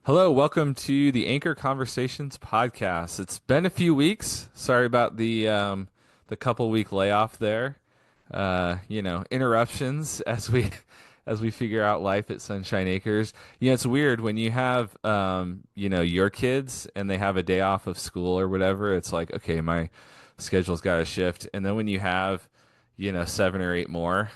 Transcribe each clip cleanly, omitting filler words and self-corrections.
Hello, welcome to the Anchor Conversations podcast. It's been a few weeks. Sorry about the couple week layoff there. Interruptions as we as we figure out life at Sunshine Acres. It's weird when you have your kids and they have a day off of school or whatever. It's like, okay, my schedule's got to shift. And then when you have, seven or eight more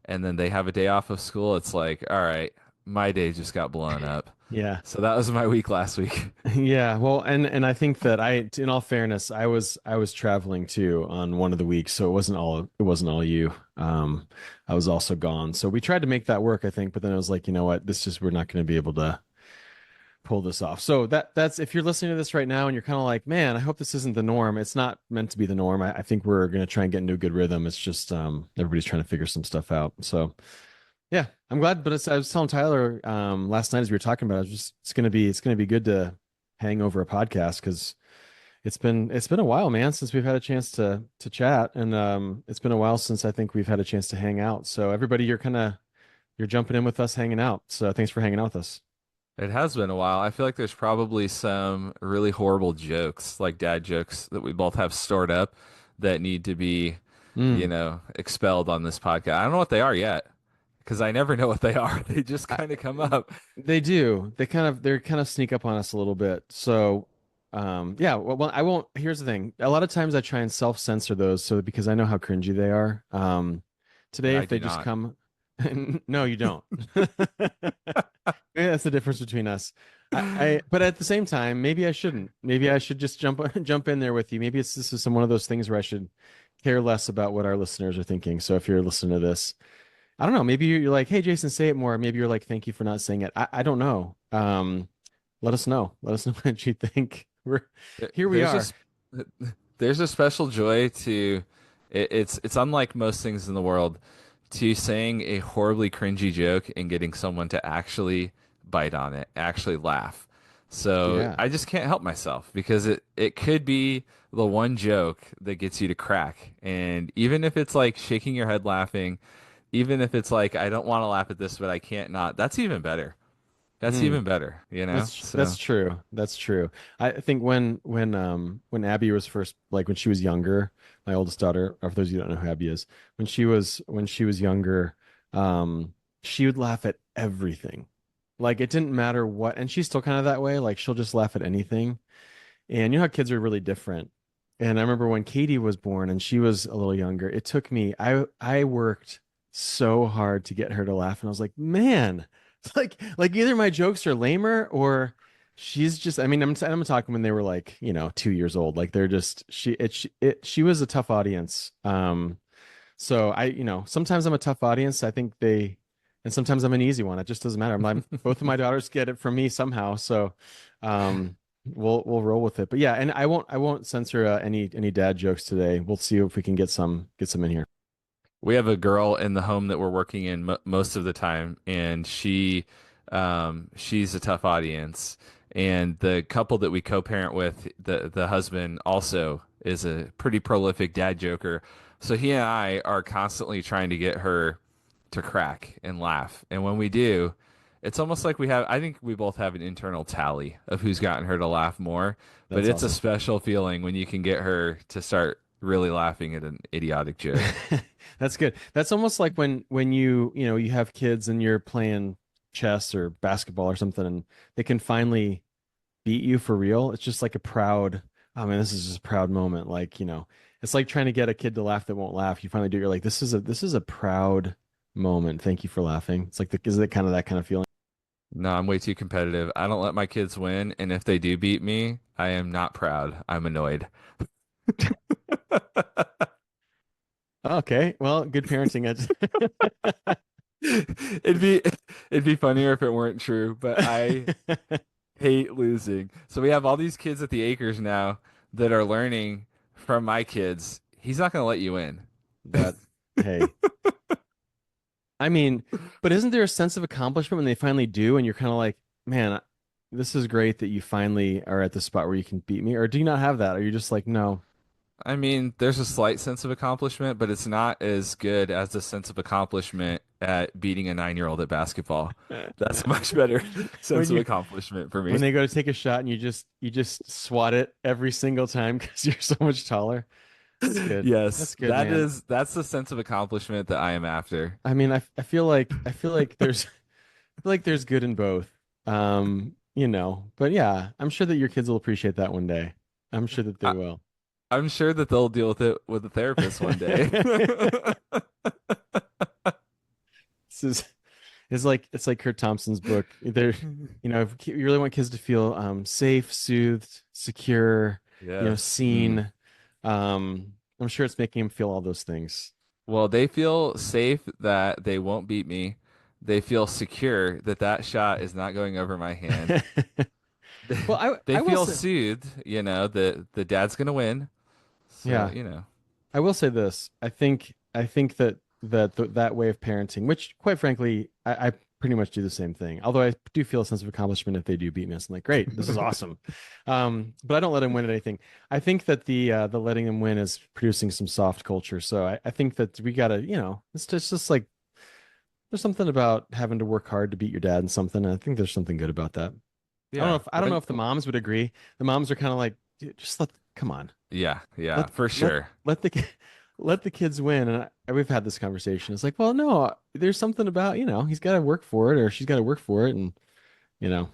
and then they have a day off of school, it's like, all right, my day just got blown up. Yeah. So that was my week last week. Yeah. Well, and I think that in all fairness, I was traveling too on one of the weeks, so it wasn't all you. I was also gone. So we tried to make that work, I think, but then I was like, you know what, we're not going to be able to pull this off. So that's if you're listening to this right now and you're kind of like, man, I hope this isn't the norm. It's not meant to be the norm. I think we're going to try and get into a good rhythm. It's just everybody's trying to figure some stuff out. So yeah, I'm glad. But I was telling Tyler last night as we were talking about it, it's gonna be good to hang over a podcast because it's been a while, man, since we've had a chance to chat, and it's been a while since I think we've had a chance to hang out. So everybody, you're jumping in with us, hanging out. So thanks for hanging out with us. It has been a while. I feel like there's probably some really horrible jokes, like dad jokes, that we both have stored up that need to be, Mm. expelled on this podcast. I don't know what they are yet because I never know what they are. They just I, kind of come up. they do. They kind of sneak up on us a little bit. So yeah. Well, I won't. Here's the thing. A lot of times I try and self-censor those, so because I know how cringy they are. And Today, I if they do just not. come, no, you don't. Maybe that's the difference between us. But at the same time, maybe I shouldn't. Maybe I should just jump in there with you. Maybe this is some one of those things where I should care less about what our listeners are thinking. So if you're listening to this, I don't know. Maybe you're like, hey, Jason, say it more. Maybe you're like, thank you for not saying it. I don't know. Let us know. Let us know what you think. There- Here we There's are. just there's a special joy to it's unlike most things in the world to saying a horribly cringy joke and getting someone to actually bite on it, actually laugh. So Yeah. I just can't help myself because it could be the one joke that gets you to crack. And even if it's like shaking your head laughing, even if it's like I don't want to laugh at this, but I can't not, that's even better. That's Hmm. even better, you know? That's So true. That's true. I think when Abby was first, like when she was younger, my oldest daughter, or for those of you who don't know who Abby is, when she was younger, she would laugh at everything. Like it didn't matter what, and she's still kind of that way. Like she'll just laugh at anything. And you know how kids are really different. And I remember when Katie was born and she was a little younger, it took me, I worked so hard to get her to laugh. And I was like, man, it's like either my jokes are lamer or she's just, I mean, I'm talking when they were like, 2 years old. Like they're just, she was a tough audience. So sometimes I'm a tough audience. And sometimes I'm an easy one. It just doesn't matter. Both of my daughters get it from me somehow. So, um, we'll roll with it. But yeah, and I won't censor any dad jokes today. We'll see if we can get some in here. we have a girl in the home that we're working in most of the time, and she's a tough audience. And the couple that we co-parent with, the husband also is a pretty prolific dad joker. So he and I are constantly trying to get her to crack and laugh. And when we do, it's almost like I think we both have an internal tally of who's gotten her to laugh more. But That's it's a awesome. special feeling when you can get her to start really laughing at an idiotic joke. That's good. That's almost like when you have kids and you're playing chess or basketball or something and they can finally beat you for real. It's just like a proud, I mean, this is just a proud moment. Like, it's like trying to get a kid to laugh that won't laugh. You finally do it. You're like, this is a proud moment. Thank you for laughing. It's like is it kind of that kind of feeling? No, I'm way too competitive. I don't let my kids win, and if they do beat me, I am not proud. I'm annoyed. Okay. Well, good parenting. It'd be funnier if it weren't true, but I hate losing. So we have all these kids at the Acres now that are learning from my kids. He's not going to let you in. That, hey, I mean, but isn't there a sense of accomplishment when they finally do, and you're kind of like, man, this is great that you finally are at the spot where you can beat me, or do you not have that? Or you're just like, no. I mean, there's a slight sense of accomplishment, but it's not as good as the sense of accomplishment at beating a 9-year-old at basketball. That's a much better When sense of you accomplishment for me. when they go to take a shot and you just swat it every single time because you're so much taller. That's good. Yes, That's good, man. that's the sense of accomplishment that I am after. I mean, I feel like there's I feel like there's good in both. But yeah, I'm sure that your kids will appreciate that one day. I'm sure that they I, will. I'm sure that they'll deal with it with a therapist one day. This is it's like Kurt Thompson's book. There, if you really want kids to feel safe, soothed, secure, Yes. Mm. seen, I'm sure it's making them feel all those things. Well, they feel safe that they won't beat me. They feel secure that that shot is not going over my hand. Well, They I will feel say, soothed, that the dad's gonna win. So, yeah, I will say this. I think that that way of parenting, which quite frankly, I pretty much do the same thing. Although I do feel a sense of accomplishment if they do beat me. It's like, great, this is awesome. But I don't let them win at anything. I think that the letting them win is producing some soft culture. So I think that we gotta, it's just like there's something about having to work hard to beat your dad in something. And I think there's something good about that. yeah. I don't know if the moms would agree. The moms are kind of like, "Dude, just come on. Yeah, Let for let sure. let the let the kids win." And we've had this conversation. It's like, well, no, there's something about, he's got to work for it or she's got to work for it. And, you know,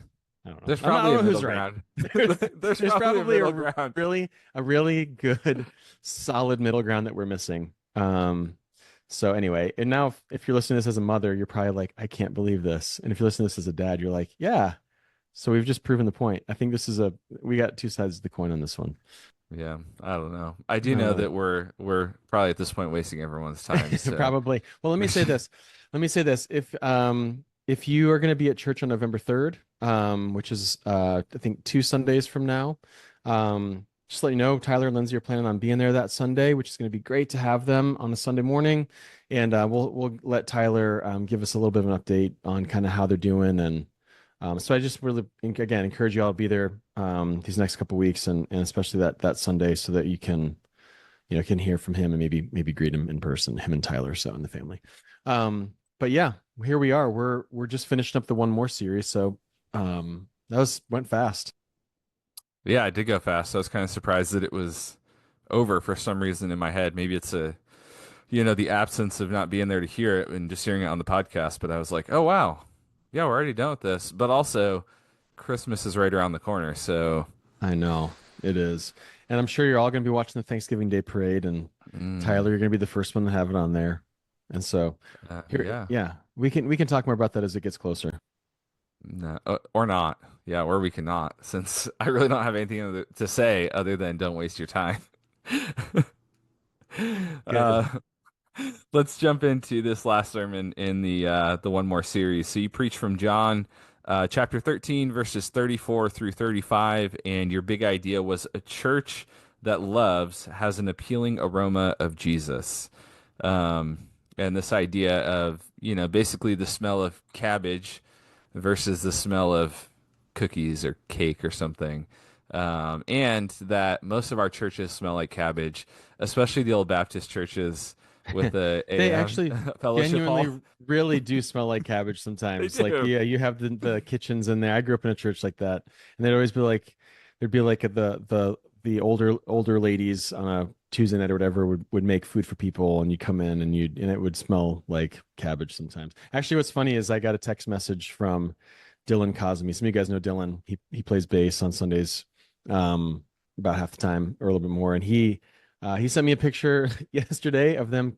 I don't know. There's I probably don't a know who's middle right. ground. There's, There's there's probably a probably middle ground. a really good, solid middle ground that we're missing. So anyway, and now if you're listening to this as a mother, you're probably like, I can't believe this. And if you're listening to this as a dad, you're like, yeah. So we've just proven the point. I think we got two sides of the coin on this one. Yeah, I don't know. I do know Uh, that we're probably at this point wasting everyone's time. So Probably. Well, let me say this. Let me say this. If you are going to be at church on November 3rd, which is I think 2 Sundays from now, just let you know, Tyler and Lindsay are planning on being there that Sunday, which is going to be great to have them on a Sunday morning. And we'll let Tyler give us a little bit of an update on kind of how they're doing. And so I just really again encourage you all to be there these next couple weeks and especially that Sunday so that you can hear from him and maybe greet him in person, him and Tyler, so in the family. But yeah, here we are. We're just finishing up the one more series, so that went fast. yeah, I did go fast. I was kind of surprised that it was over for some reason in my head. Maybe it's the absence of not being there to hear it and just hearing it on the podcast. But I was like, oh wow, yeah, we're already done with this. But also, Christmas is right around the corner, so I know it is, and I'm sure you're all going to be watching the Thanksgiving Day parade, and mm, Tyler, you're going to be the first one to have it on there, and so here, yeah, yeah, we can talk more about that as it gets closer. no, or not, yeah, or we cannot, since I really don't have anything to say other than don't waste your time. Good. Uh, let's jump into this last sermon in the one more series. So you preach from John chapter 13 verses 34 through 35, and your big idea was a church that loves has an appealing aroma of Jesus. And this idea of, basically the smell of cabbage versus the smell of cookies or cake or something. And that most of our churches smell like cabbage, especially the old Baptist churches with They actually fellowship hall. genuinely really do smell like cabbage They sometimes. Like do. you have the kitchens in there. I grew up in a church like that, and they'd always be like, there'd be like the older ladies on a Tuesday night or whatever would make food for people, and you come in and it would smell like cabbage sometimes. Actually, what's funny is I got a text message from Dylan Cosme. Some of you guys know Dylan. He plays bass on Sundays, about half the time or a little bit more, and he sent me a picture yesterday of them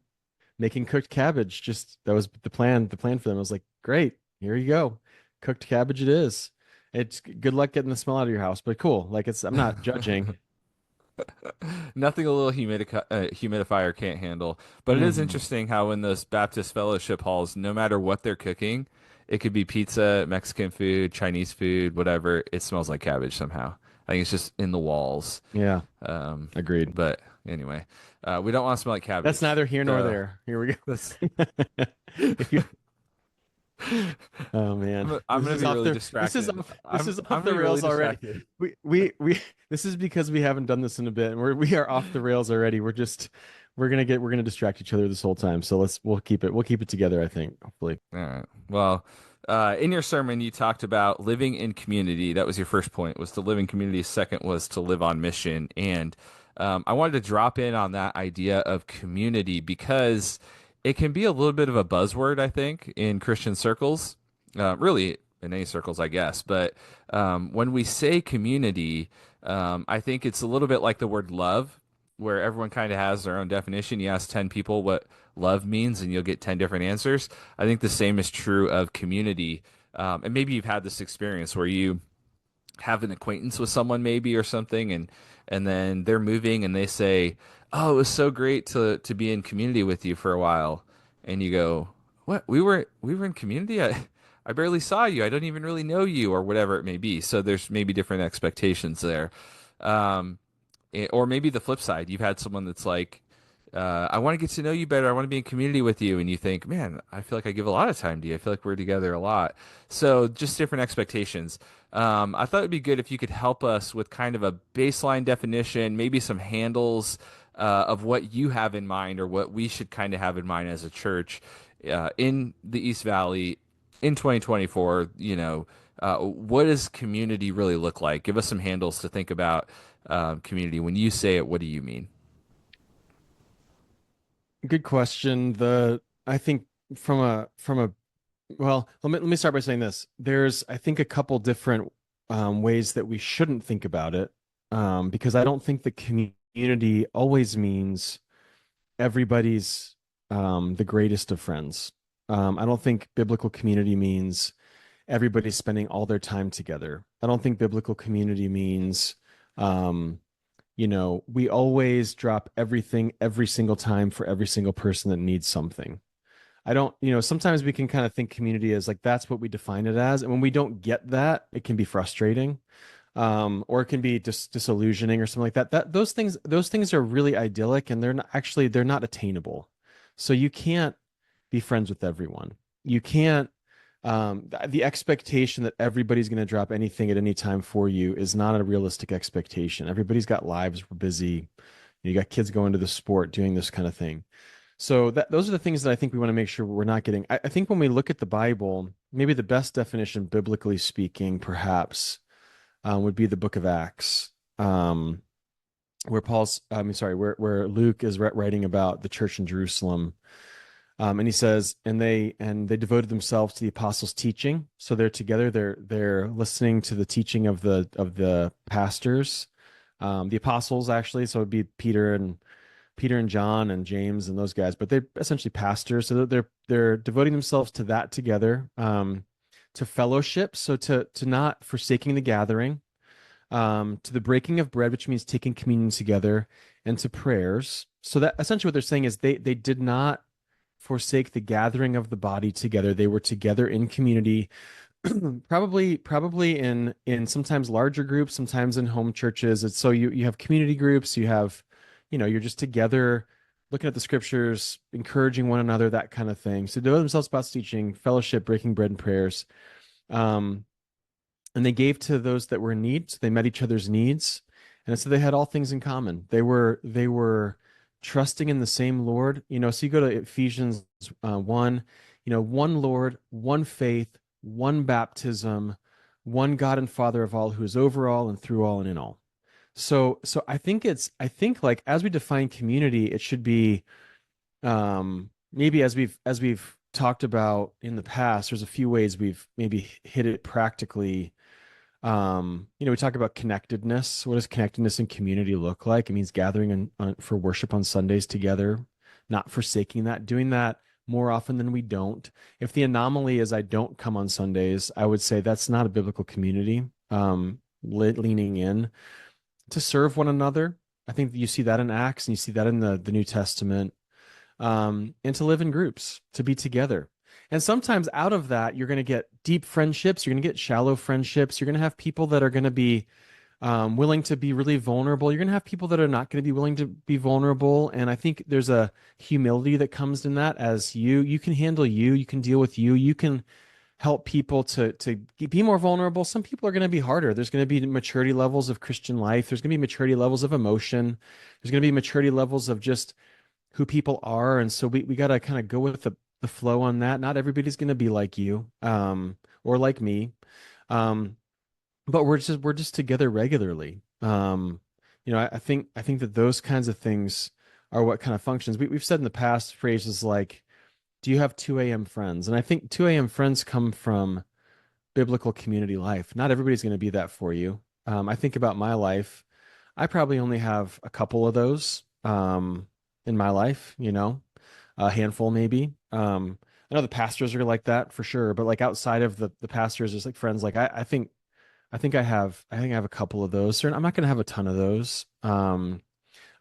making cooked cabbage. Just that was the plan for them. I was like, great, here you go. Cooked cabbage it is. It's good luck getting the smell out of your house, but cool. Like I'm not judging. Nothing a little humidifier can't handle. But it is Hmm. interesting how in those Baptist fellowship halls, no matter what they're cooking, it could be pizza, Mexican food, Chinese food, whatever. It smells like cabbage somehow. I think it's just in the walls. Yeah, Um, agreed. but anyway, we don't want to smell like That's cabbage. neither here nor So there. Here we that's go. If you, oh man, I'm gonna be really distracted. this is I'm off gonna the be really rails already. We this is because we haven't done this in a bit, and we are off the rails already. we're gonna distract each other this whole time. So we'll keep it together, I think, hopefully. All right. Well, in your sermon, you talked about living in community. That was your first point, was to live in community. Second was to live on mission. And I wanted to drop in on that idea of community because it can be a little bit of a buzzword, I think, in Christian circles, really in any circles, I guess. But when we say community, I think it's a little bit like the word love, where everyone kind of has their own definition. You ask 10 people what love means, and you'll get 10 different answers. I think the same is true of community. And maybe you've had this experience where you have an acquaintance with someone maybe or something, and then they're moving and they say, "Oh, it was so great to be in community with you for a while." And you go, "What? We were in community? I barely saw you. I don't even really know you," or whatever it may be. So there's maybe different expectations there. Um, or maybe the flip side, you've had someone that's like, I want to get to know you better. I want to be in community with you. And you think, man, I feel like I give a lot of time to you. I feel like we're together a lot. So just different expectations. I thought it'd be good if you could help us with kind of a baseline definition, maybe some handles of what you have in mind or what we should kind of have in mind as a church in the East Valley in 2024. What does community really look like? Give us some handles to think about community. When you say it, what do you mean? Good question. The I think from a well, let me start by saying this. There's, I think, a couple different ways that we shouldn't think about it, because I don't think the community always means everybody's the greatest of friends. I don't think biblical community means everybody's spending all their time together. I don't think biblical community means, um, we always drop everything every single time for every single person that needs something. I don't, sometimes we can kind of think community as like that's what we define it as. And when we don't get that, it can be frustrating. Or it can be just disillusioning or something like that. Those things are really idyllic and they're not attainable. So you can't be friends with everyone. You can't the expectation that everybody's going to drop anything at any time for you is not a realistic expectation. Everybody's got lives, we're busy. You got kids going to the sport, doing this kind of thing. So those are the things that I think we want to make sure we're not getting. I think when we look at the Bible, maybe the best definition, biblically speaking, perhaps, would be the book of Acts, where where Luke is writing about the church in Jerusalem. And he says, and they devoted themselves to the apostles' teaching. So they're together. They're listening to the teaching of the pastors, the apostles actually. So it'd be Peter and John and James and those guys, but they're essentially pastors. So they're devoting themselves to that together, to fellowship. So to not forsaking the gathering, to the breaking of bread, which means taking communion together, and to prayers. So that essentially what they're saying is they did not forsake the gathering of the body together. They were together in community, probably in sometimes larger groups, sometimes in home churches. And so you have community groups, you have, you're just together looking at the scriptures, encouraging one another, that kind of thing. So devote themselves about teaching, fellowship, breaking bread, and prayers. And they gave to those that were in need. So they met each other's needs. And so they had all things in common. They were trusting in the same Lord. So you go to Ephesians 1, one Lord, one faith, one baptism, one God and Father of all, who is over all and through all and in all. So I think like as we define community, it should be, maybe as we've talked about in the past, there's a few ways we've maybe hit it practically. We talk about connectedness. What does connectedness in community look like? It means gathering for worship on Sundays together, not forsaking that, doing that more often than we don't. If the anomaly is I don't come on Sundays, I would say that's not a biblical community. Leaning in to serve one another. I think you see that in Acts and you see that in the New Testament. And to live in groups, to be together. And sometimes out of that, you're going to get deep friendships. You're going to get shallow friendships. You're going to have people that are going to be willing to be really vulnerable. You're going to have people that are not going to be willing to be vulnerable. And I think there's a humility that comes in that as you can handle you can deal with you can help people to be more vulnerable. Some people are going to be harder. There's going to be maturity levels of Christian life. There's going to be maturity levels of emotion. There's going to be maturity levels of just who people are. And so we got to kind of go with the flow on that. Not everybody's going to be like you, or like me. Um, but we're just together regularly. I think that those kinds of things are what kind of functions. We've said in the past phrases like, do you have 2 a.m. friends? And I think 2 a.m. friends come from biblical community life. Not everybody's going to be that for you. I think about my life. I probably only have a couple of those in my life, a handful maybe. I know the pastors are like that for sure, but like outside of the pastors, there's like friends. Like I think I have a couple of those. I'm not going to have a ton of those.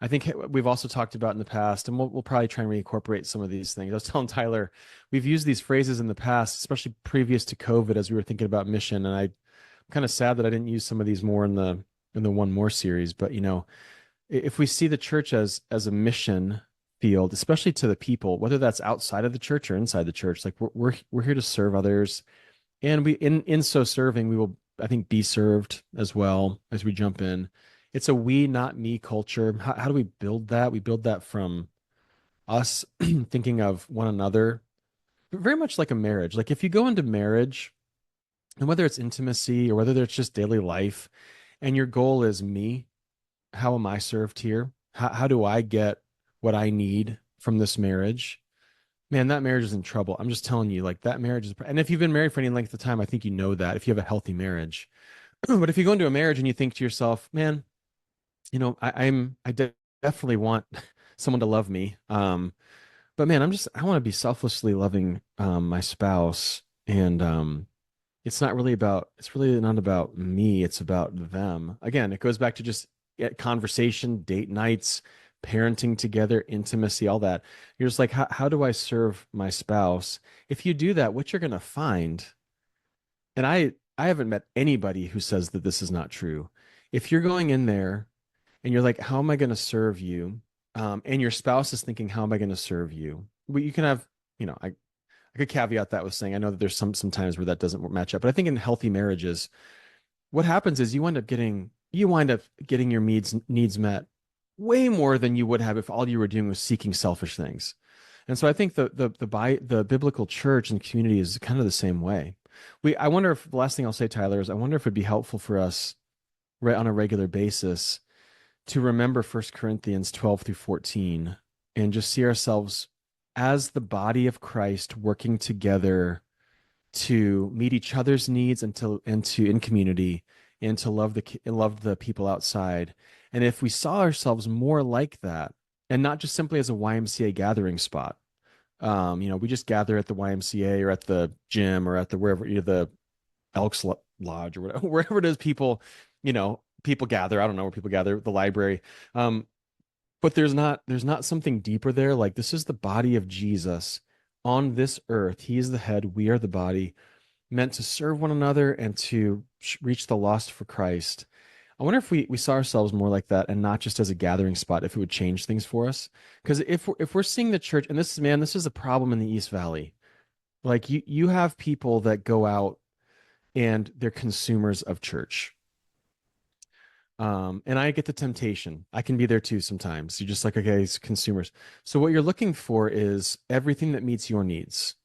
I think we've also talked about in the past, and we'll probably try and reincorporate some of these things. I was telling Tyler, we've used these phrases in the past, especially previous to COVID, as we were thinking about mission. And I'm kind of sad that I didn't use some of these more in the One More series. But if we see the church as a mission field, especially to the people, whether that's outside of the church or inside the church, like we're here to serve others, and we in so serving, we will, I think, be served as well as we jump in. It's a we, not me culture. How do we build that? We build that from us thinking of one another, very much like a marriage. Like if you go into marriage, and whether it's intimacy or whether it's just daily life, and your goal is me, how am I served here? How do I get what I need from this marriage? Man, that marriage is in trouble. I'm just telling you, like that marriage is, and if you've been married for any length of time, I think you know that if you have a healthy marriage. But if you go into a marriage and you think to yourself, man, definitely want someone to love me. But man, I want to be selflessly loving my spouse. And it's really not about me, it's about them. Again, it goes back to just conversation, date nights, parenting together, intimacy, all that. You're just like, how do I serve my spouse? If you do that, what you're going to find, and I haven't met anybody who says that this is not true. If you're going in there and you're like, how am I going to serve you? And your spouse is thinking, how am I going to serve you? Well, you can have, I could caveat that with saying, I know that there's some times where that doesn't match up, but I think in healthy marriages, what happens is you wind up getting your needs met way more than you would have if all you were doing was seeking selfish things. And so I think the biblical church and community is kind of the same way. I wonder if the last thing I'll say, Tyler, is I wonder if it'd be helpful for us right on a regular basis to remember 1 Corinthians 12 through 14 and just see ourselves as the body of Christ working together to meet each other's needs and to in community and to love the people outside. And if we saw ourselves more like that, and not just simply as a YMCA gathering spot, we just gather at the YMCA or at the gym or at the wherever, the Elks Lodge or whatever, wherever it is people gather. I don't know where people gather, the library. But there's not something deeper there. Like this is the body of Jesus on this earth. He is the head, we are the body, meant to serve one another and to reach the lost for Christ. I wonder if we saw ourselves more like that and not just as a gathering spot, if it would change things for us. Because if we're seeing the church, and this is a problem in the East Valley. Like you have people that go out and they're consumers of church. And I get the temptation. I can be there too sometimes. You're just like, okay, it's consumers. So what you're looking for is everything that meets your needs.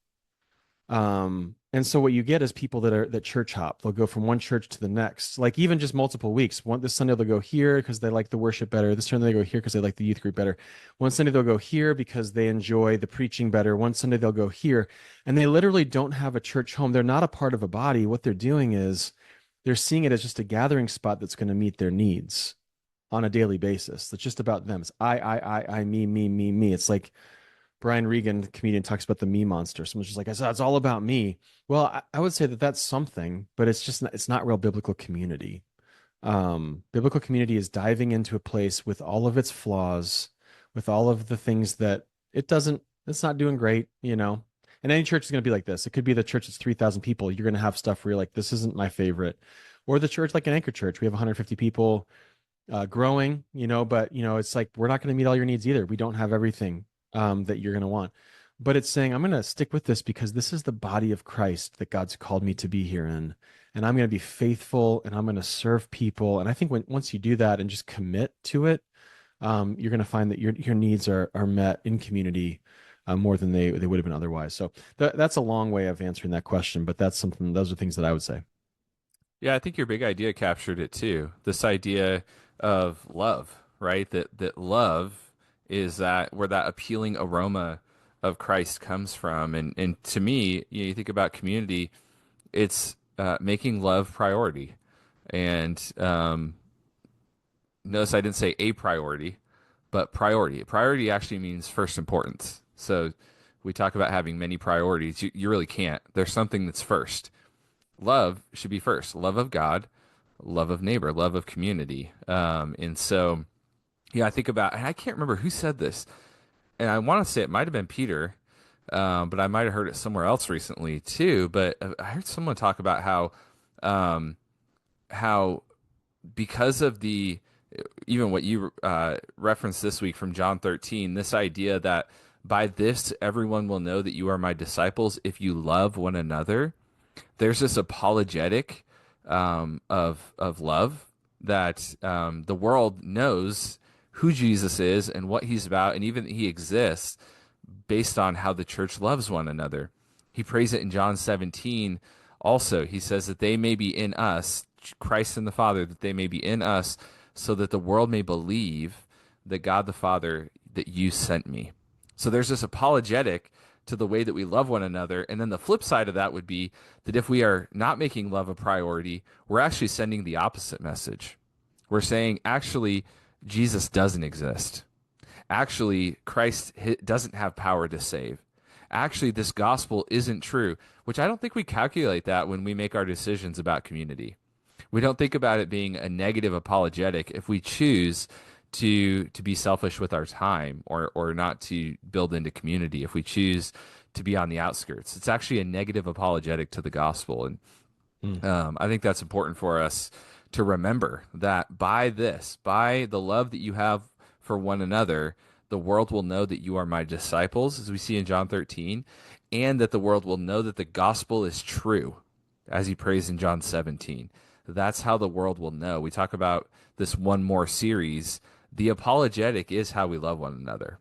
And so what you get is people that church hop. They'll go from one church to the next, like even just multiple weeks. This Sunday they'll go here because they like the worship better. This Sunday they go here because they like the youth group better. One Sunday they'll go here because they enjoy the preaching better. One Sunday they'll go here, and they literally don't have a church home. They're not a part of a body. What they're doing is they're seeing it as just a gathering spot that's going to meet their needs on a daily basis. That's just about them. It's I, me, me, me, me. It's like Brian Regan, the comedian, talks about the me monster. Someone's just like, I said, it's all about me. Well, I would say that that's something, but it's not real biblical community. Biblical community is diving into a place with all of its flaws, with all of the things that it's not doing great, And any church is going to be like this. It could be the church that's 3,000 people. You're going to have stuff where you're like, this isn't my favorite. Or the church like an anchor church. We have 150 people growing, but it's like, we're not going to meet all your needs either. We don't have everything that you're going to want. But it's saying, I'm going to stick with this because this is the body of Christ that God's called me to be here in. And I'm going to be faithful and I'm going to serve people. And I think once you do that and just commit to it, you're going to find that your needs are met in community more than they would have been otherwise. So that's a long way of answering that question, but that's something. Those are things that I would say. Yeah, I think your big idea captured it too. This idea of love, right? That love is that where that appealing aroma of Christ comes from. And to me, you think about community, it's making love priority. And notice I didn't say a priority, but priority. Priority actually means first importance. So we talk about having many priorities. You really can't. There's something that's first. Love should be first. Love of God, love of neighbor, love of community. And so, yeah, I think about, and I can't remember who said this, and I want to say it might have been Peter, but I might have heard it somewhere else recently too. But I heard someone talk about um, how because of the even what you referenced this week from John 13, this idea that by this everyone will know that you are my disciples if you love one another. There's this apologetic of love that the world knows who Jesus is and what he's about, and even that he exists based on how the church loves one another. He prays it in John 17. Also, he says that they may be in us, Christ and the Father, that they may be in us, so that the world may believe that God the Father, that you sent me. So there's this apologetic to the way that we love one another. And then the flip side of that would be that if we are not making love a priority, we're actually sending the opposite message. We're saying, actually, Jesus doesn't exist. Actually, Christ doesn't have power to save. Actually, this gospel isn't true, which I don't think we calculate that when we make our decisions about community. We don't think about it being a negative apologetic if we choose to be selfish with our time or not to build into community. If we choose to be on the outskirts, it's actually a negative apologetic to the gospel. And Mm. I think that's important for us to remember that by this, by the love that you have for one another, the world will know that you are my disciples, as we see in John 13, and that the world will know that the gospel is true, as he prays in John 17. That's how the world will know. We talk about this one more series. The apologetic is how we love one another,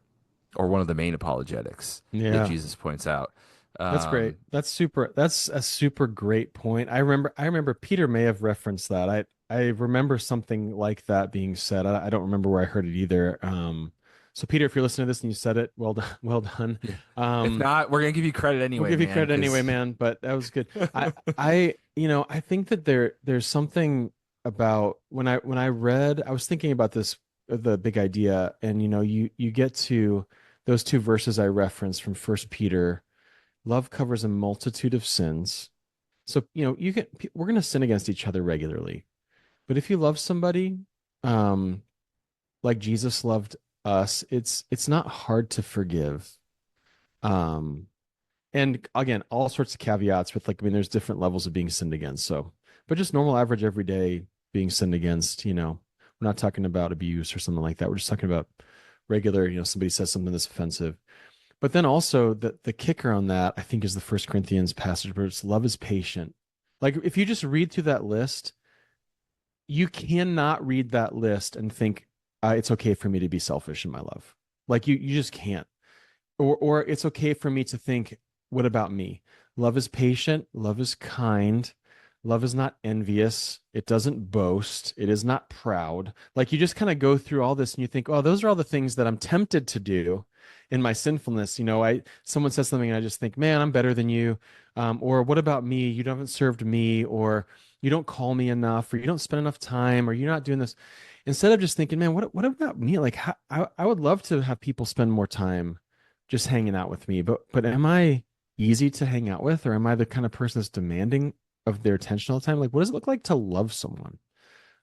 or one of the main apologetics that Yeah. Jesus points out. That's great. Um, That's super. That's a super great point. I remember Peter may have referenced that. I remember something like that being said. I don't remember where I heard it either. So Peter, if you're listening to this and you said it, well done, well done. yeah. If Um, not, we're gonna give you credit we'll anyway, give you man, credit anyway, because man, but that was good. I think that there's something about when I was thinking about this, the big idea, and you get to those two verses I referenced from First Peter. Love covers a multitude of sins. So, we're going to sin against each other regularly. But if you love somebody, um, like Jesus loved us, it's not hard to forgive. Um, and again, all sorts of caveats with, like, I mean, there's different levels of being sinned against. So, but just normal average every day being sinned against, we're not talking about abuse or something like that. We're just talking about regular, somebody says something that's offensive. But then also the kicker on that, I think, is the First Corinthians passage where it's love is patient. Like, if you just read through that list, you cannot read that list and think it's okay for me to be selfish in my love. Like, you just can't. Or it's okay for me to think, what about me? Love is patient, love is kind, love is not envious, it doesn't boast, it is not proud. Like, you just kind of go through all this and you think, oh, those are all the things that I'm tempted to do in my sinfulness. Someone says something and I just think, man, I'm better than you. Or what about me? You haven't served me, or you don't call me enough, or you don't spend enough time, or you're not doing this. Instead of just thinking, man, what about me? Like, I would love to have people spend more time just hanging out with me, but am I easy to hang out with, or am I the kind of person that's demanding of their attention all the time? Like, what does it look like to love someone?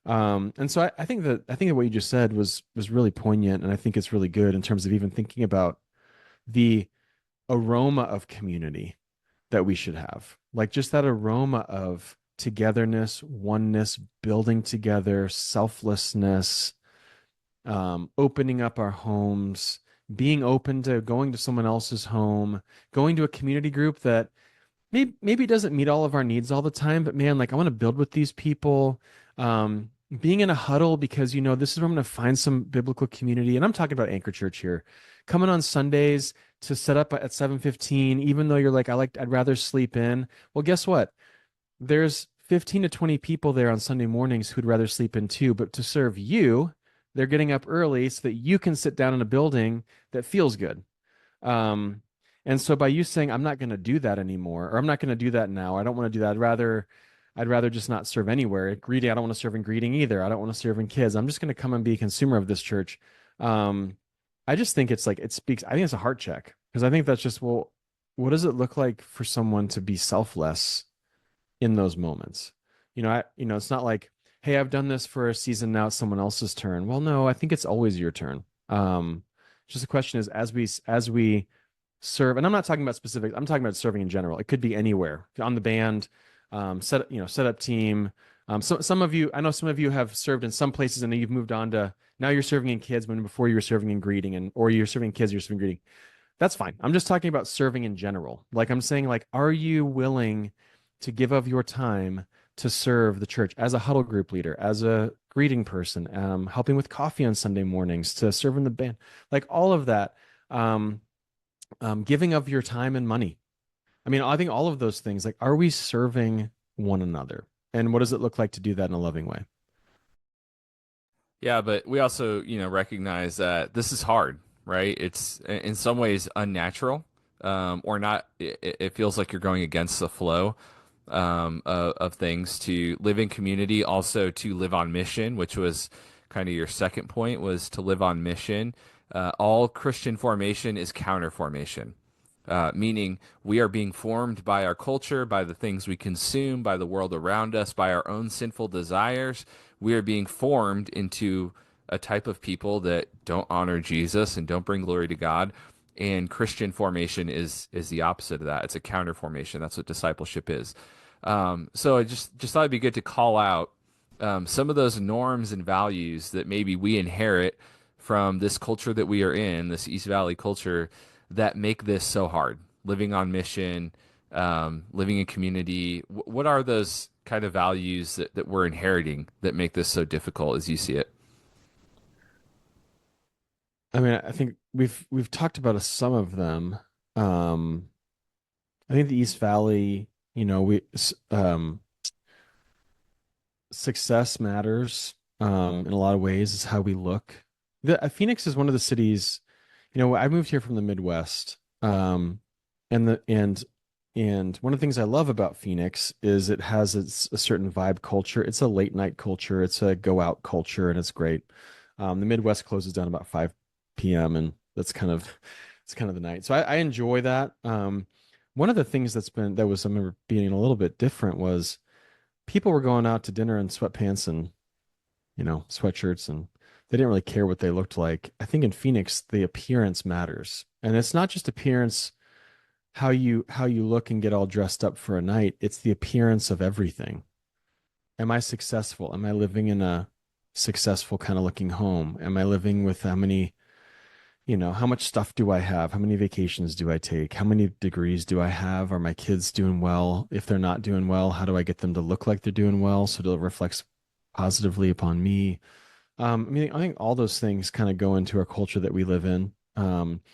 And so I think that what you just said was really poignant, and I think it's really good in terms of even thinking about the aroma of community that we should have. Like, just that aroma of togetherness, oneness, building together, selflessness, opening up our homes, being open to going to someone else's home, going to a community group that maybe doesn't meet all of our needs all the time, but man, like, I want to build with these people. being in a huddle because you know this is where I'm going to find some biblical community, and I'm talking about Anchor Church here, coming on Sundays to set up at 7:15, even though you're like, I'd rather sleep in. Well, guess what? There's 15 to 20 people there on Sunday mornings who'd rather sleep in too, but to serve you, they're getting up early so that you can sit down in a building that feels good. Um, and so by you saying I'm not going to do that anymore, or I'm not going to do that now, I don't want to do that. I'd rather just not serve anywhere. Greeting, I don't want to serve in greeting either. I don't want to serve in kids. I'm just going to come and be a consumer of this church. Um, I just think it's like it speaks. I think it's a heart check because I think that's just, well, what does it look like for someone to be selfless in those moments? It's not like, hey, I've done this for a season, now it's someone else's turn. Well, no, I think it's always your turn. Just the question is, as we serve, and I'm not talking about specific, I'm talking about serving in general. It could be anywhere on the band, setup team. Some of you, I know some of you have served in some places and then you've moved on to now you're serving in kids when before you were serving in greeting, and or you're serving kids, you're serving greeting. That's fine. I'm just talking about serving in general. Like I'm saying, like, are you willing to give of your time to serve the church as a huddle group leader, as a greeting person, helping with coffee on Sunday mornings, to serve in the band, like all of that, um, giving of your time and money. I mean, I think all of those things, like, are we serving one another? And what does it look like to do that in a loving way? Yeah, but we also, recognize that this is hard, right? It's in some ways unnatural, or not. It feels like you're going against the flow of things to live in community, also to live on mission, which was kind of your second point, was to live on mission. All Christian formation is counter formation, meaning we are being formed by our culture, by the things we consume, by the world around us, by our own sinful desires. We are being formed into a type of people that don't honor Jesus and don't bring glory to God. And Christian formation is the opposite of that. It's a counter formation. That's what discipleship is. So I just thought it'd be good to call out some of those norms and values that maybe we inherit from this culture that we are in, this East Valley culture, that make this so hard. Living on mission, living in community. What are those kind of values that we're inheriting that make this so difficult as you see it? I mean, I think we've talked about some of them. Um, I think the East Valley, success matters in a lot of ways. Is how we look. Phoenix is one of the cities. I moved here from the Midwest, and the and one of the things I love about Phoenix is it has a certain vibe culture. It's a late night culture. It's a go out culture, and it's great. The Midwest closes down about 5 p.m. and that's kind of it's kind of the night. So I enjoy that. One of the things I remember being a little bit different was people were going out to dinner in sweatpants and sweatshirts, and they didn't really care what they looked like. I think in Phoenix, the appearance matters. And it's not just appearance, how you look and get all dressed up for a night. It's the appearance of everything. Am I successful? Am I living in a successful kind of looking home? Am I living with how much stuff do I have? How many vacations do I take? How many degrees do I have? Are my kids doing well? If they're not doing well, how do I get them to look like they're doing well so it reflects positively upon me? I mean, I think all those things kind of go into our culture that we live in,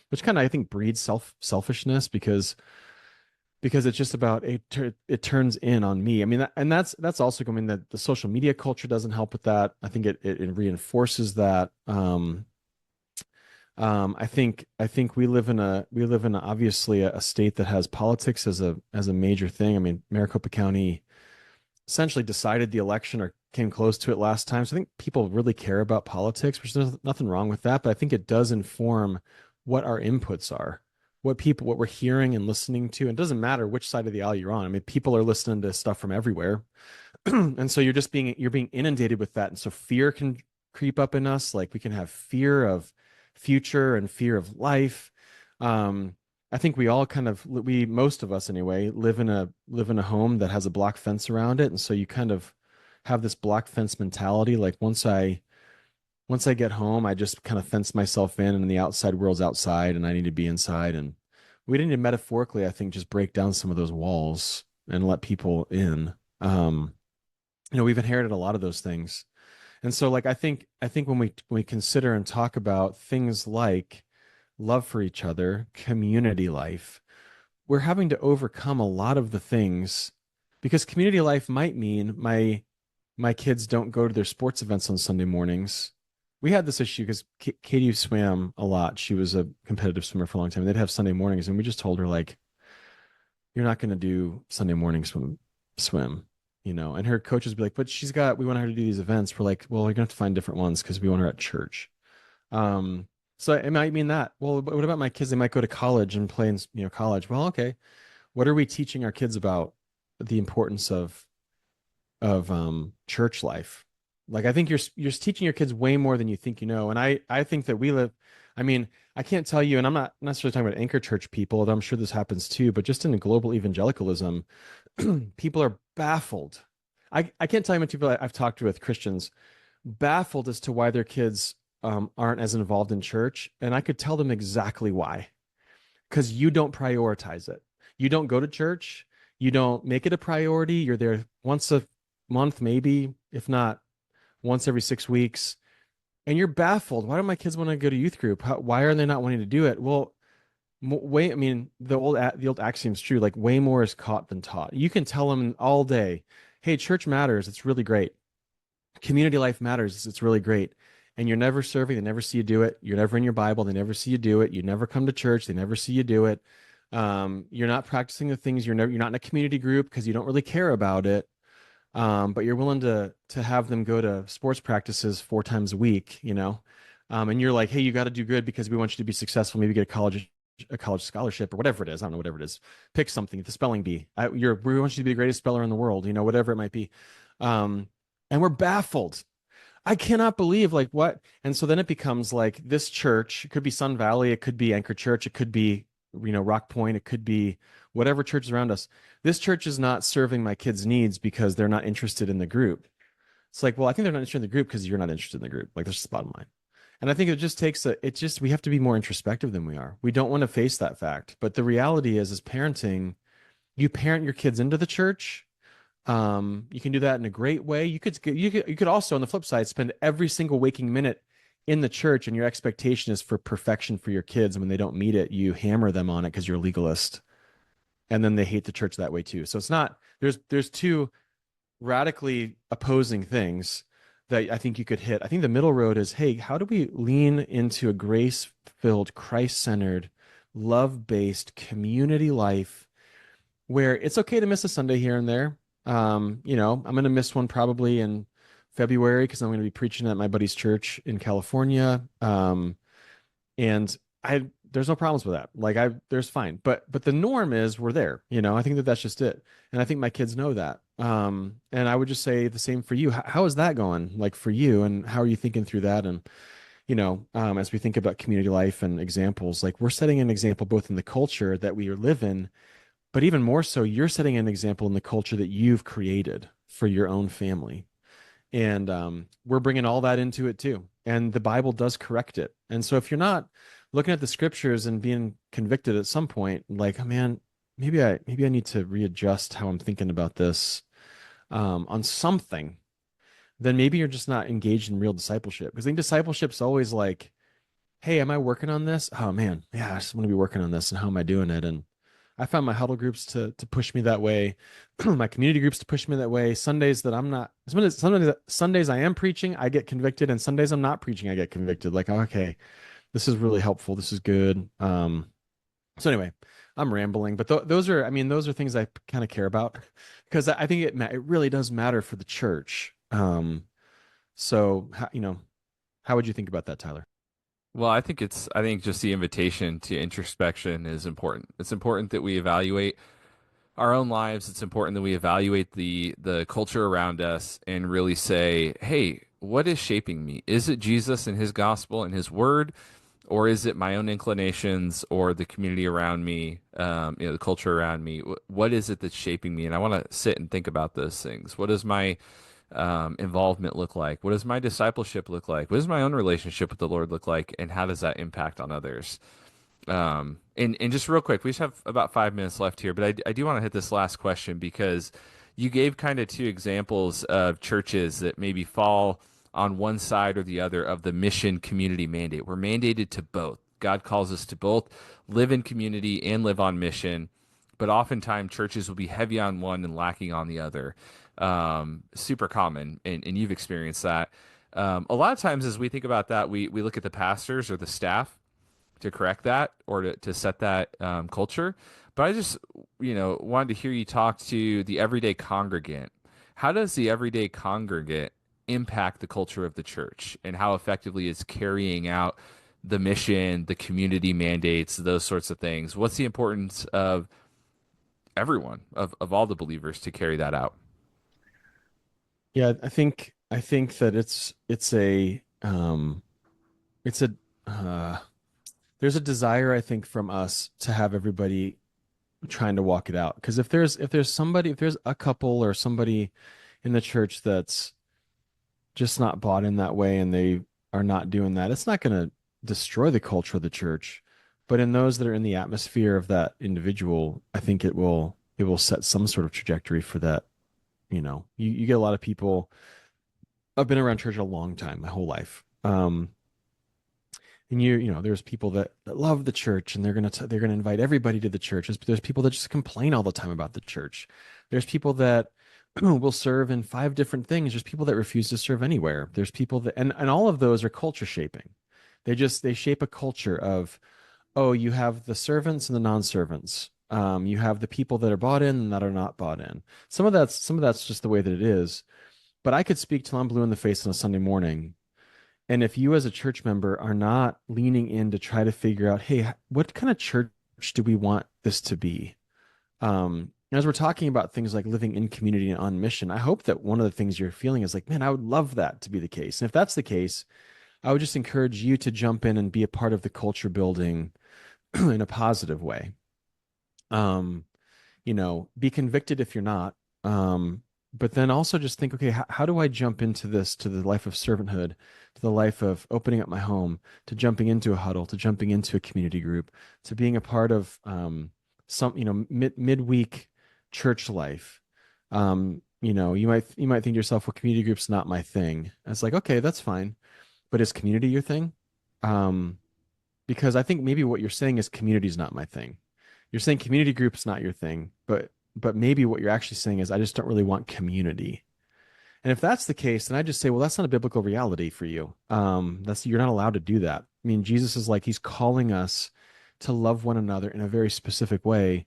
which kind of I think breeds selfishness because it's just about it turns in on me. I mean, that's also going that the social media culture doesn't help with that. I think it reinforces that. I think we live in obviously a state that has politics as a major thing. I mean, Maricopa County essentially decided the election or came close to it last time. So I think people really care about politics, which there's nothing wrong with that. But I think it does inform what our inputs are, what we're hearing and listening to. And it doesn't matter which side of the aisle you're on. I mean, people are listening to stuff from everywhere. And so you're being inundated with that. And so fear can creep up in us. Like we can have fear of future and fear of life. I think we all most of us anyway, live in a home that has a block fence around it. And so you kind of have this block fence mentality. Like once I get home, I just kind of fence myself in and the outside world's outside and I need to be inside. And we need to metaphorically, I think, just break down some of those walls and let people in. We've inherited a lot of those things. And so like I think when we consider and talk about things like love for each other, community life, we're having to overcome a lot of the things because community life might mean my kids don't go to their sports events on Sunday mornings. We had this issue because Katie swam a lot. She was a competitive swimmer for a long time. They'd have Sunday mornings, and we just told her like, "You're not going to do Sunday morning swim." And her coaches would be like, "But we want her to do these events." We're like, "Well, you're gonna have to find different ones because we want her at church." Um, so it might mean that. Well, what about my kids? They might go to college and play in, college. Well, okay. What are we teaching our kids about the importance of church life? Like I think you're teaching your kids way more than you think you know. And I think that we live, I mean, I can't tell you, and I'm not necessarily talking about anchor church people, although I'm sure this happens too, but just in global evangelicalism, people are baffled. I can't tell you how many people I've talked to with Christians baffled as to why their kids aren't as involved in church. And I could tell them exactly why. Because you don't prioritize it. You don't go to church. You don't make it a priority. You're there once a month, maybe, if not once every 6 weeks. And you're baffled. Why do my kids want to go to youth group? Why are they not wanting to do it? Well, I mean, the old axiom is true. Like way more is caught than taught. You can tell them all day, "Hey, church matters. It's really great. Community life matters. It's really great." And you're never serving. They never see you do it. You're never in your Bible. They never see you do it. You never come to church. They never see you do it. You're not practicing the things. You're not in a community group because you don't really care about it. But you're willing to have them go to sports practices 4 times a week, and you're like, "Hey, you got to do good because we want you to be successful. Maybe get a college scholarship or whatever it is. I don't know, whatever it is. Pick something. The spelling bee. We want you to be the greatest speller in the world. Whatever it might be." And we're baffled. I cannot believe like what. And so then it becomes like this church. It could be Sun Valley. It could be Anchor Church. It could be Rock Point. It could be whatever church is around us. This church is not serving my kids' needs because they're not interested in the group. It's like, well, I think they're not interested in the group because you're not interested in the group. Like, that's just the bottom line. And I think we have to be more introspective than we are. We don't want to face that fact. But the reality is parenting, you parent your kids into the church. You can do that in a great way. You could also, on the flip side, spend every single waking minute in the church, and your expectation is for perfection for your kids. And when they don't meet it, you hammer them on it because you're a legalist, and then they hate the church that way too. So it's not there's two radically opposing things that I think you could hit. I think the middle road is, hey, how do we lean into a grace-filled, Christ-centered, love-based community life where it's okay to miss a Sunday here and there. I'm going to miss one probably in February because I'm going to be preaching at my buddy's church in California. And there's no problems with that. Like there's fine, but the norm is we're there. I think that's just it, and I think my kids know that. And I would just say the same for you. How is that going, like for you, and how are you thinking through that? And as we think about community life and examples, like we're setting an example both in the culture that we live in, but even more so, you're setting an example in the culture that you've created for your own family. And we're bringing all that into it too. And the Bible does correct it. And so if you're not looking at the scriptures and being convicted at some point, like, oh man, maybe I need to readjust how I'm thinking about this on something, then maybe you're just not engaged in real discipleship. Because I think discipleship's always like, hey, am I working on this? Oh man, yeah, I just want to be working on this. And how am I doing it? And I found my huddle groups to push me that way, my community groups to push me that way. Sundays that I'm not, Sundays I am preaching, I get convicted, and Sundays I'm not preaching, I get convicted. Like, okay, this is really helpful. This is good. So anyway, I'm rambling, but those are things I kind of care about because I think it really does matter for the church. So how would you think about that, Tyler? Well, I think just the invitation to introspection is important. It's important that we evaluate our own lives. It's important that we evaluate the culture around us and really say, "Hey, what is shaping me? Is it Jesus and his gospel and his word, or is it my own inclinations or the community around me, the culture around me? What is it that's shaping me?" And I want to sit and think about those things. What does my involvement look like? What does my discipleship look like? What does my own relationship with the Lord look like? And how does that impact on others? And just real quick, we just have about 5 minutes left here, but I do want to hit this last question because you gave kind of two examples of churches that maybe fall on one side or the other of the mission community mandate. We're mandated to both. God calls us to both live in community and live on mission, but oftentimes churches will be heavy on one and lacking on the other. Super common, and you've experienced that. A lot of times, as we think about that, we look at the pastors or the staff to correct that or to set that culture. But I just, wanted to hear you talk to the everyday congregant. How does the everyday congregant impact the culture of the church, and how effectively is carrying out the mission, the community mandates, those sorts of things? What's the importance of everyone, of all the believers to carry that out? Yeah, I think that it's a uh there's a desire, I think, from us to have everybody trying to walk it out. Because if there's a couple or somebody in the church that's just not bought in that way and they are not doing that, it's not going to destroy the culture of the church. But in those that are in the atmosphere of that individual, I think it will set some sort of trajectory for that. You get a lot of people. I've been around church a long time, my whole life. And there's people that love the church and they're gonna invite everybody to the church. There's people that just complain all the time about the church. There's people that will serve in five different things. There's people that refuse to serve anywhere. There's people that and all of those are culture shaping. They shape a culture of, oh, you have the servants and the non-servants. You have the people that are bought in and that are not bought in. Some of that's just the way that it is. But I could speak till I'm blue in the face on a Sunday morning. And if you as a church member are not leaning in to try to figure out, hey, what kind of church do we want this to be? As we're talking about things like living in community and on mission, I hope that one of the things you're feeling is like, man, I would love that to be the case. And if that's the case, I would just encourage you to jump in and be a part of the culture building in a positive way. Um, be convicted if you're not. But then also just think, okay, how do I jump into this, to the life of servanthood, to the life of opening up my home, to jumping into a huddle, to jumping into a community group, to being a part of some, midweek church life. You might think to yourself, well, community group's not my thing. And it's like, okay, that's fine. But is community your thing? Um, because I think maybe what you're saying is community is not my thing. You're saying community group is not your thing, but maybe what you're actually saying is I just don't really want community. And if that's the case, then I just say, well, that's not a biblical reality for you. That's You're not allowed to do that. I mean, Jesus is like he's calling us to love one another in a very specific way.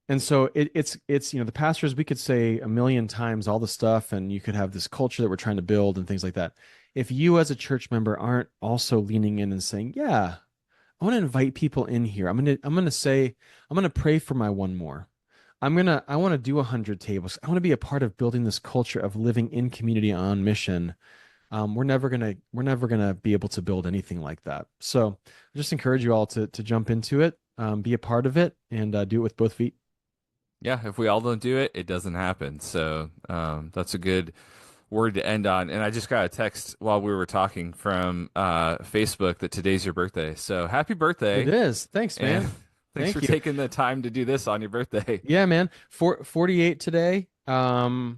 And so it's the pastors, we could say a million times all the stuff, and you could have this culture that we're trying to build and things like that. If you as a church member aren't also leaning in and saying, yeah, I want to invite people in here. I'm gonna pray for my one more. I want to do 100 tables. I want to be a part of building this culture of living in community on mission. We're never gonna be able to build anything like that. So I just encourage you all to jump into it, be a part of it, and do it with both feet. Yeah, if we all don't do it, it doesn't happen. So that's a good word to end on. And I just got a text while we were talking from Facebook that today's your birthday. So happy It birthday. is. Thanks, And man. thanks for Thank you. taking the time to do this on your birthday. Yeah, man. 48 today. You Wow,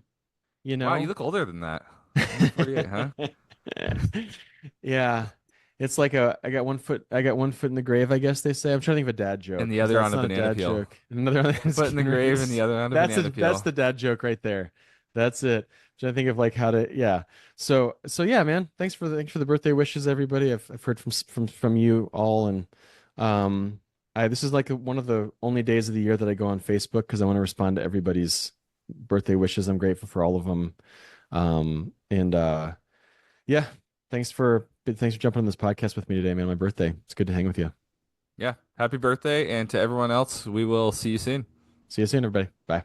you know. look older than that. Only 48, huh? Yeah. It's like I got one foot in the grave, I guess they say. I'm trying to think of a dad And joke the because other that's on a not a banana dad peel. joke. Another one One is foot in the grave and the other on a that's banana that's peel. the dad joke right there. That's it. Trying to think of like how to, yeah. So yeah, man. Thanks for the birthday wishes, everybody. I've heard from you all, and this is like one of the only days of the year that I go on Facebook because I want to respond to everybody's birthday wishes. I'm grateful for all of them. And yeah, thanks for jumping on this podcast with me today, man. My birthday. It's good to hang with you. Yeah. Happy birthday. And to everyone else, we will see you soon. See you soon, everybody. Bye.